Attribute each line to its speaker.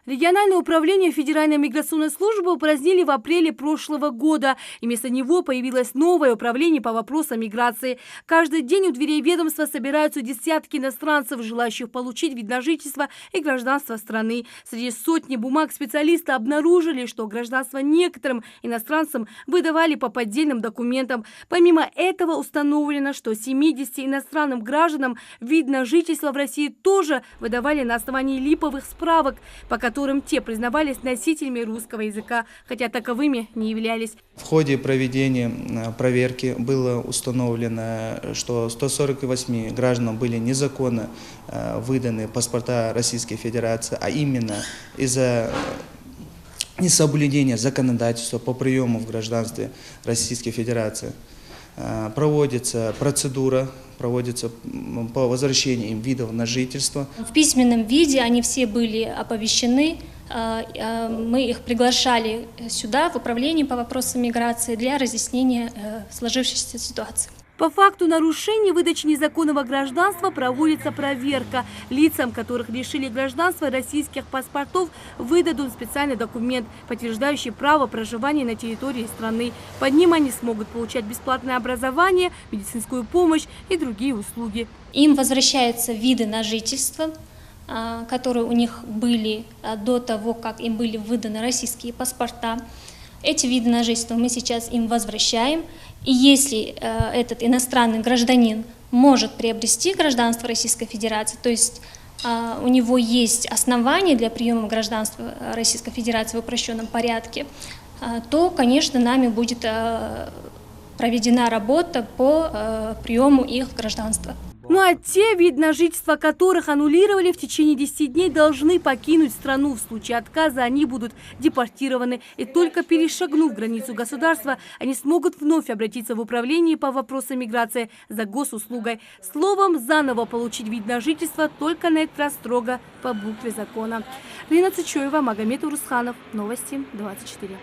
Speaker 1: Региональное управление Федеральной миграционной службы упразднили в апреле прошлого года, и вместо него появилось новое управление по вопросам миграции. Каждый день у дверей ведомства собираются десятки иностранцев, желающих получить вид на жительство и гражданство страны. Среди сотни бумаг специалисты обнаружили, что гражданство некоторым иностранцам выдавали по поддельным документам. Помимо этого установлено, что 70 иностранным гражданам вид на жительство в России тоже выдавали на основании липовых справок, по которым те признавались носителями русского языка, хотя таковыми не являлись.
Speaker 2: В ходе проведения проверки было установлено, что 148 гражданам были незаконно выданы паспорта Российской Федерации, а именно из-за несоблюдения законодательства по приему в гражданстве Российской Федерации. Проводится процедура, по возвращению им видов на жительство.
Speaker 3: В письменном виде они все были оповещены. Мы их приглашали сюда, в управление по вопросам миграции, для разъяснения сложившейся ситуации.
Speaker 1: По факту нарушений выдачи незаконного гражданства проводится проверка. Лицам, которых лишили гражданства российских паспортов, выдадут специальный документ, подтверждающий право проживания на территории страны. Под ним они смогут получать бесплатное образование, медицинскую помощь и другие услуги.
Speaker 3: Им возвращаются виды на жительство, которые у них были до того, как им были выданы российские паспорта. Эти виды на жительство мы сейчас им возвращаем. И если этот иностранный гражданин может приобрести гражданство Российской Федерации, то есть у него есть основания для приема гражданства Российской Федерации в упрощенном порядке, то, конечно, нами будет проведена работа по приему их гражданства.
Speaker 1: Ну а те, вид на жительство которых аннулировали, в течение 10 дней должны покинуть страну. В случае отказа они будут депортированы. И только перешагнув границу государства, они смогут вновь обратиться в управление по вопросам миграции за госуслугой. Словом, заново получить вид на жительство только на этот раз строго по букве закона. Лена Цычоева, Магомед Урусханов. Новости 24.